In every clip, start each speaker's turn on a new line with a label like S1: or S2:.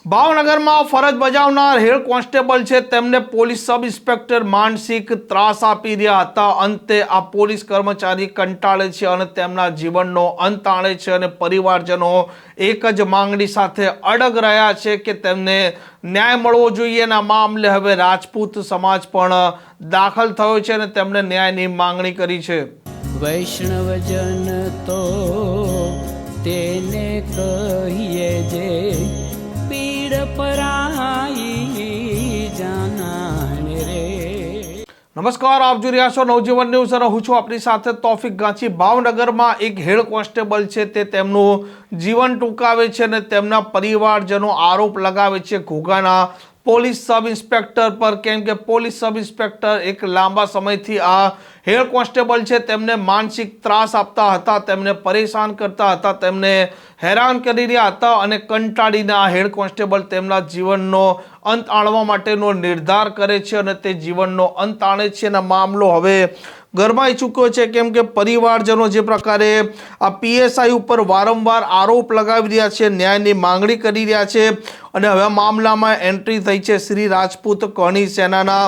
S1: ભાવનગરમાં ફરજ બજાવનાર head constable છે તેમને પોલીસ સબ ઇન્સ્પેક્ટર માનસિક ત્રાસ આપી રહ્યા હતા। અંતે આ પોલીસ કર્મચારી કંટાળે છે અને તેમના જીવનનો અંત આણે છે અને પરિવારજનો એક જ માંગણી સાથે અડગ રહ્યા છે કે તેમને ન્યાય મળવો જોઈએ। અને આ મામલે હવે રાજપૂત સમાજ પણ દાખલ થયો છે અને તેમણે ન્યાયની માંગણી કરી છે।
S2: વૈષ્ણવજન તો તેને કહીએ જે પીડ પરાઈ જાનાને રે।
S1: નમસ્કાર, આપ જોઈ રહ્યા છો નવજીવન ન્યૂઝ અને હું છું આપની સાથે તોફિક ગાંચી। ભાવનગરમાં એક હેડ કોન્સ્ટેબલ છે તે તેમનું જીવન ટૂંકાવે છે અને તેમના પરિવારજનો આરોપ લગાવે છે ઘોઘાના પોલીસ સબ ઇન્સ્પેક્ટર પર, કેમ કે પોલીસ સબ ઇન્સ્પેક્ટર એક લાંબા સમયથી આ હેડ કોન્સ્ટેબલ છે તેમને માનસિક ત્રાસ આપતા હતા, તેમને પરેશાન કરતા હતા, તેમને હેરાન કરી રહ્યા હતા અને કંટાળીને આ હેડ કોન્સ્ટેબલ તેમના જીવનનો અંત આણવા માટેનો નિર્ધાર કરે છે અને તે જીવનનો અંત આણે છે। અને મામલો હવે ગરમાઈ ચૂક્યો છે, કેમ કે પરિવારજનો જે પ્રકારે આ પીએસઆઈ ઉપર વારંવાર આરોપ લગાવી રહ્યા છે, ન્યાયની માંગણી કરી રહ્યા છે અને હવે મામલામાં એન્ટ્રી થઈ છે શ્રી રાજપૂત કરણી સેનાના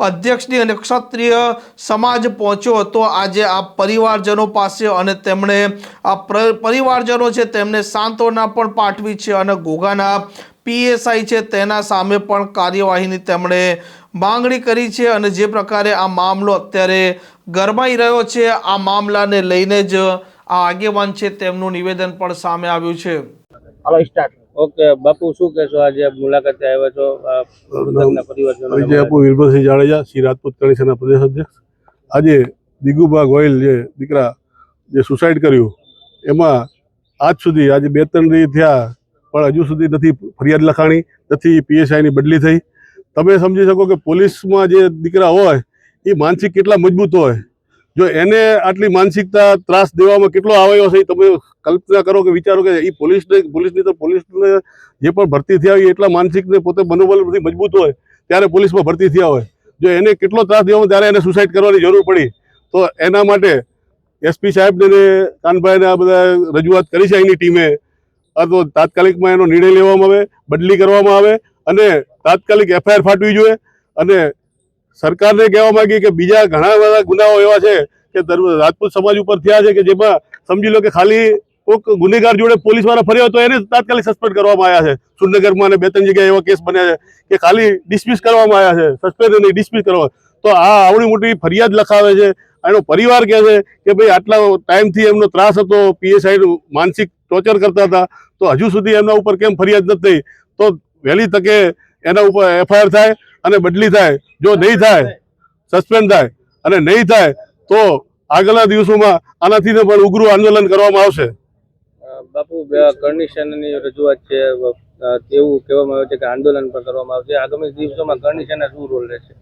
S1: અધ્યક્ષની અને ક્ષત્રિય સમાજ પહોંચ્યો હતો આજે આ પરિવારજનો પાસે અને તેમણે આ પરિવારજનો છે તેમને સાંત્વના પણ પાઠવી છે અને ઘોઘાના પીએસઆઈ છે તેના સામે પણ કાર્યવાહીની તેમણે માંગણી કરી છે। અને જે પ્રકારે આ મામલો અત્યારે ગરમાઈ રહ્યો છે, આ મામલાને લઈને જ આ આગેવાન છે તેમનું નિવેદન પણ સામે આવ્યું છે।
S3: ઓકે બાપુ, શું કહેશો? આજે મુલાકાતે આવ્યા છો મૃતકના પરિવારજનો?
S4: બાપુ વીરભદ્રસિંહ જાડેજા, શ્રી રાજપૂત કરણી સેના પ્રદેશ અધ્યક્ષ। આજે દિગુભા ગોયલ જે દીકરા જે સુસાઇડ કર્યું એમાં આજ સુધી આજે 2-3 દી થયા પણ હજુ સુધી નથી ફરિયાદ લખાણી, નથી પીએસઆઈની બદલી થઈ। તમે સમજી શકો કે પોલીસમાં જે દીકરા હોય એ માનસિક કેટલા મજબૂત હોય। જો એને આટલી માનસિકતા ત્રાસ દેવામાં કેટલો આવ્યો છે તમે કલ્પના કરો કે વિચારો કે એ પોલીસને જે પણ ભરતી થયા હોય એટલા માનસિક ને પોતે મનોબળ બધી મજબૂત હોય ત્યારે પોલીસમાં ભરતી થયા હોય। જો એને કેટલો ત્રાસ દેવામાં ત્યારે એને સુસાઇડ કરવાની જરૂર પડી તો એના માટે એસપી સાહેબને કાનભાઈને આ બધા રજૂઆત કરી છે એની ટીમે। તો તાત્કાલિકમાં એનો નિર્ણય લેવામાં આવે, બદલી કરવામાં આવે અને તાત્કાલિક એફઆઈઆર ફાટવી જોઈએ। અને સરકારને કહેવા માંગી કે બીજા ઘણા બધા ગુનાઓ એવા છે કે રાજપૂત સમાજ ઉપર થયા છે કે જેમાં સમજી લો કે ખાલી કોઈક ગુનેગાર જોડે પોલીસવાળા ફર્યો તો એને તાત્કાલિક સસ્પેન્ડ કરવામાં આવ્યા છે। સુરનગરમાં અને 2-3 જગ્યાએ એવા કેસ બન્યા છે કે ખાલી ડિસમિસ કરવામાં આવ્યા છે, સસ્પેન્ડ નહીં ડિસમિસ કરવા। તો આ આવડી મોટી ફરિયાદ લખાવે છે, એનો પરિવાર કહે છે કે ભાઈ આટલા ટાઈમથી એમનો ત્રાસ હતો, પીએસઆઈ માનસિક ટોર્ચર કરતા હતા તો હજુ સુધી એમના ઉપર કેમ ફરિયાદ નથી થઈ? તો વહેલી તકે એના ઉપર એફઆઈઆર થાય અને બદલી થાય। જો નહીં થાય, સસ્પેન્ડ થાય અને નહીં થાય તો આગળના દિવસોમાં આનાથી પણ ઉગ્ર આંદોલન કરવામાં આવશે।
S3: બાપુ, કરણી સેનાની રજૂઆત છે, એવું કહેવામાં આવે છે કે આંદોલન પણ કરવામાં આવશે। આગામી દિવસોમાં કરણી સેના શું રોલ રહેશે?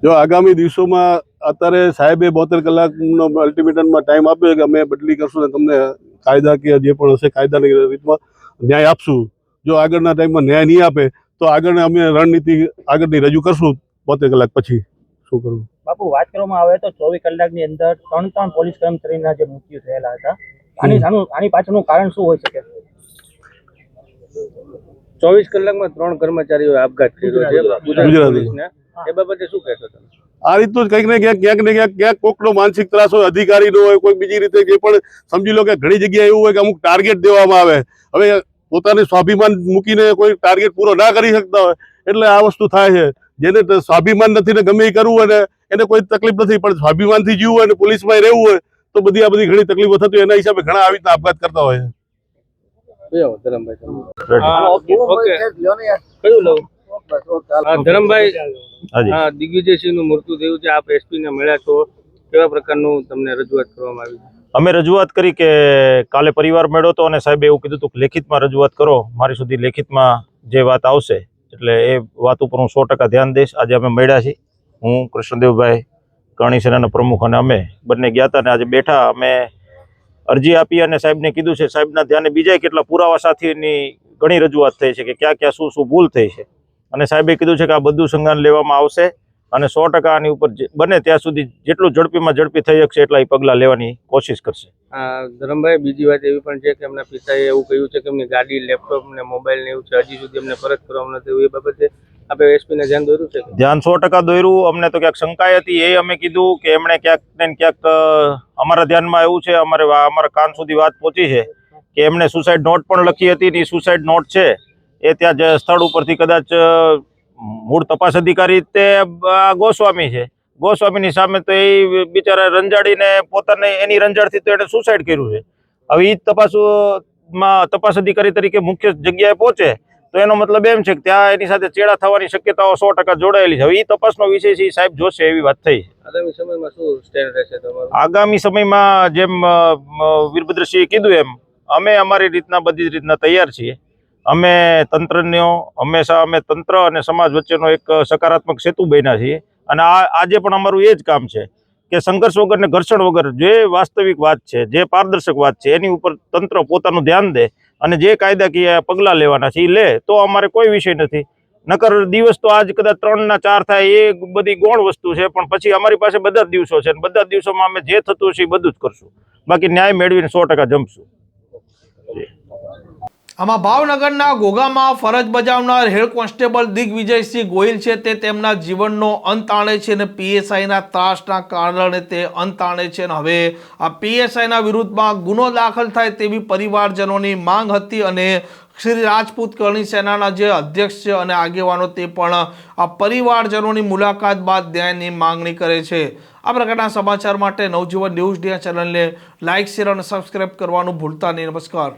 S4: જો આગામી દિવસોમાં અત્યારે સાહેબે 72 કલાકનો અલ્ટિમેટમમાં ટાઈમ આપ્યો કે અમે બદલી કરશું અને તમને કાયદાકીય જે પણ હશે કાયદાની રીતમાં ન્યાય આપશું। જો આગળના ટાઈમમાં ન્યાય નહીં આપે તો આગળ અમે રણનીતિ આગળની રજૂ કરશું 72 કલાક પછી શું કરવું।
S5: બાપુ, વાત કરવામાં આવે તો 24 કલાકની અંદર 3 પોલીસ કર્મચારીના જે મૃત્યુ થયેલા હતા, આની પાછળનું કારણ શું હોઈ શકે?
S3: 24 કલાકમાં 3 કર્મચારીઓએ આપઘાત કર્યો છે ગુજરાત પોલીસને, એ બાબતે શું કહેશો તમે?
S4: આ રીતનું કંઈક ને ક્યાંક કોઈકનો માનસિક ત્રાસ હોય, અધિકારીનો હોય, કોઈ બીજી રીતે જે પણ સમજી લો કે ઘણી જગ્યાએ એવું હોય કે અમુક ટાર્ગેટ દેવામાં આવે। હવે પોતાનું સ્વાભિમાન મૂકીને કોઈ ટાર્ગેટ પૂરો ના કરી શકતા હોય એટલે આ વસ્તુ થાય છે। જેને સ્વાભિમાન નથી ને ગમે એ કરવું હોય ને એને કોઈ તકલીફ નથી, પણ સ્વાભિમાનથી જીવવું હોય ને પોલીસમાં રહેવું હોય તો બધી ઘણી તકલીફો થતી હોય, એના હિસાબે ઘણા આવી રીતના આપઘાત કરતા હોય
S3: છે। ધરમભાઈ, દિગ્વિજયસિંહનું મૃત્યુ થયું છે, આપ એસપીને મળ્યા છો, કેવા પ્રકારનું તમને રજૂઆત કરવામાં આવી?
S6: અમે રજૂઆત કરી કે કાલે પરિવાર મળ્યો હતો અને સાહેબે એવું કીધું હતું કે લેખિતમાં રજૂઆત કરો, મારી સુધી લેખિતમાં જે વાત આવશે એટલે એ વાત ઉપર હું 100% ધ્યાન દઈશ। આજે અમે મળ્યા છીએ, હું કૃષ્ણદેવભાઈ કરણી સેનાના પ્રમુખ અને અમે બંને ગયા હતા અને આજે બેઠા અમે અરજી આપી અને સાહેબને કીધું છે, સાહેબના ધ્યાને બીજા કેટલા પુરાવા સાથેની ઘણી રજૂઆત થઈ છે કે ક્યાં શું ભૂલ થઈ છે અને સાહેબે કીધું છે કે આ બધું સંજ્ઞાન લેવામાં આવશે અને 100% આની ઉપર બને ત્યાં સુધી જેટલું ઝડપીમાં ઝડપી થઈ શકશે એટલા પગલાં લેવાની કોશિશ કરશે.
S3: ધરમભાઈ, બીજી વાત એવી પણ છે કે એમના પિતાએ એવું કહ્યું છે કે એમની ગાડી, લેપટોપ ને મોબાઈલ ને એવું છે, હજી સુધી એમને પરત કરવામાં નથી આવ્યું. એ બાબતે આપણે એસપી ને ધ્યાન દોર્યું છે?
S6: ધ્યાન 100% દોર્યું. અમને તો ક્યાંક શંકાય હતી, એ અમે કીધું કે એમણે ક્યાંક ને ક્યાંક અમારા ધ્યાનમાં એવું છે, અમારા કાન સુધી વાત પહોંચી છે કે એમણે સુસાઇડ નોટ પણ લખી હતી. એ સુસાઇડ નોટ છે એ ત્યાં જ સ્થળ ઉપરથી કદાચ મૂળ તપાસ અધિકારી તે ગોસ્વામી છે, ગોસ્વામીની સામે તો એ બિચારા રંજાડીને પોતાને એની રંજાડથી તો એને સુસાઇડ કર્યું છે. હવે એ તપાસ અધિકારી તરીકે મુખ્ય જગ્યાએ પહોંચે તો એનો મતલબ એમ છે કે ત્યાં એની સાથે ચેડા થવાની શક્યતાઓ 100% જોડાયેલી છે. હવે એ તપાસનો વિષય છે, સાહેબ જોશે એવી વાત થઈ.
S3: આગામી સમયમાં શું સ્ટેન્ડ રહેશે તમારું?
S6: આગામી સમયમાં જેમ વીરભદ્રસિંહે કીધું એમ અમે અમારી રીતના બધી જ રીતના તૈયાર છીએ. અમે હંમેશા અમે તંત્ર અને સમાજ વચ્ચેનો એક સકારાત્મક સેતુ બન્યા છીએ અને આજે પણ અમારું એ જ કામ છે કે સંઘર્ષ વગર ને ઘર્ષણ વગર જે વાસ્તવિક વાત છે, જે પારદર્શક વાત છે એની ઉપર તંત્ર પોતાનું ધ્યાન દે અને જે કાયદાકીય પગલાં લેવાના છે એ લે તો અમારે કોઈ વિષય નથી. નકર દિવસ તો આજ કદાચ 3 ના 4 થાય એ બધી ગૌણ વસ્તુ છે, પણ પછી અમારી પાસે બધા જ દિવસો છે અને બધા જ દિવસોમાં અમે જે થતું હશે એ બધું જ કરશું. બાકી ન્યાય મેળવીને 100% જમશું.
S1: આમાં ભાવનગરના ઘોઘામાં ફરજ બજાવનાર હેડ કોન્સ્ટેબલ દિગ્વિજયસિંહ ગોહિલ છે તે તેમના જીવનનો અંત આણે છે અને પીએસઆઈના ત્રાસના કારણે તે અંત આણે છે અને હવે આ પીએસઆઈના વિરુદ્ધમાં ગુનો દાખલ થાય તેવી પરિવારજનોની માંગ હતી અને શ્રી રાજપૂત કરણી સેનાના જે અધ્યક્ષ છે અને આગેવાનો તે પણ આ પરિવારજનોની મુલાકાત બાદ ન્યાયની માંગણી કરે છે. આ પ્રકારના સમાચાર માટે નવજીવન ન્યૂઝ ડીઆર ચેનલને લાઇક, શેર અને સબસ્ક્રાઇબ કરવાનું ભૂલતા નહીં. નમસ્કાર.